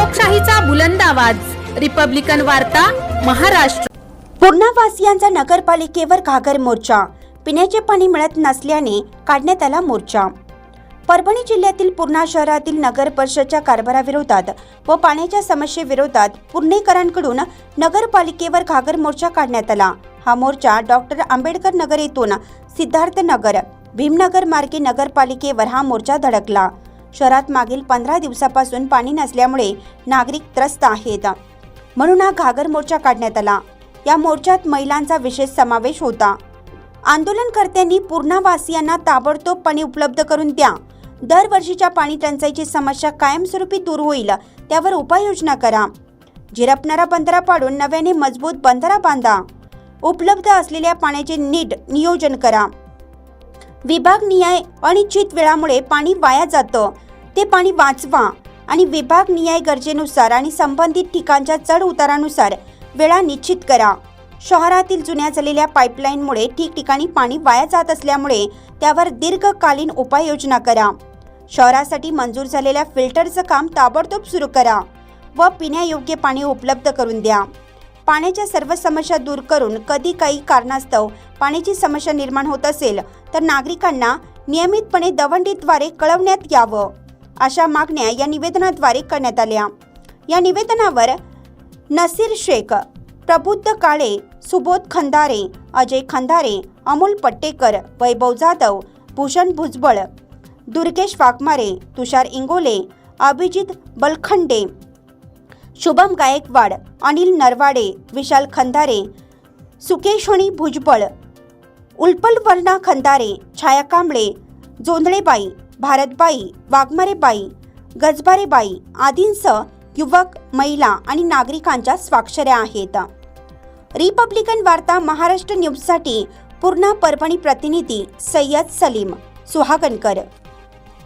लोकशाहीचा बुलंद आवाज, रिपब्लिकन वार्ता, महाराष्ट्र। पूर्णावासियांचा नगरपालिकेवर घागर मोर्चा। पिण्याचे पाणी मिळत नसल्याने काढण्यात आला मोर्चा। परभणी जिल्ह्यातील पूर्णा शहरातील नगर परिषदच्या कारभाराविरोधात व पाण्याच्या समस्येविरोधात पुणेकरांकडून नगरपालिकेवर घागर मोर्चा काढण्यात आला। हा मोर्चा डॉक्टर आंबेडकर नगर येथून सिद्धार्थ नगर भीमनगर मार्गे नगरपालिकेवर हा मोर्चा धडकला। शहरात मागील 15 दिवसापासून पाणी नसल्यामुळे नागरिक त्रस्त आहेत, म्हणून हा घागर मोर्चा काढण्यात आला। या मोर्चात महिलांचा विशेष समावेश होता। आंदोलनकर्त्यांनी पूर्णावासियांना ताबडतोब पाणी उपलब्ध करून द्या, दरवर्षीच्या पाणी टंचाईची समस्या कायमस्वरूपी दूर होईल, त्यावर उपाययोजना करा, झिरपणारा बंधारा पाडून नव्याने मजबूत बंधारा बांधा, उपलब्ध असलेल्या पाण्याचे नीट नियोजन करा। विभागनिहाय अनिश्चित वेळामुळे पाणी वाया जातं, ते पाणी वाचवा आणि विभागनिहाय गरजेनुसार आणि संबंधित ठिकाणच्या चढ उतारानुसार वेळा निश्चित करा। शहरातील जुन्या झालेल्या पाईपलाईनमुळे ठिकठिकाणी पाणी वाया जात असल्यामुळे त्यावर दीर्घकालीन उपाययोजना करा। शहरासाठी मंजूर झालेल्या फिल्टरचं काम ताबडतोब सुरू करा व पिण्यायोग्य पाणी उपलब्ध करून द्या। पाण्याच्या सर्व समस्या दूर करून कधी काही कारणास्तव पाण्याची समस्या निर्माण होत असेल तर नागरिकांना नियमितपणे दवंडीद्वारे कळवण्यात यावं, अशा मागण्या या निवेदनाद्वारे करण्यात आल्या। या निवेदनावर नसीर शेख, प्रबुद्ध काळे, सुबोध खंदारे, अजय खंदारे, अमोल पट्टेकर, वैभव जाधव, भूषण भुजबळ, दुर्गेश वाघमारे, तुषार इंगोले, अभिजित बलखंडे, शुभम गायकवाड, अनिल नरवाडे, विशाल खंदारे, सुकेशणी भुजबळ, उल्पलवर्णा खंदारे, छाया कांबळे, जोंधळेबाई, भारतबाई, वाघमारेबाई, गजबारेबाई आदींसह युवक, महिला आणि नागरिकांच्या स्वाक्षऱ्या आहेत। रिपब्लिकन वार्ता महाराष्ट्र न्यूजसाठी पूर्णा परभणी प्रतिनिधी सय्यद सलीम सुहागनकर।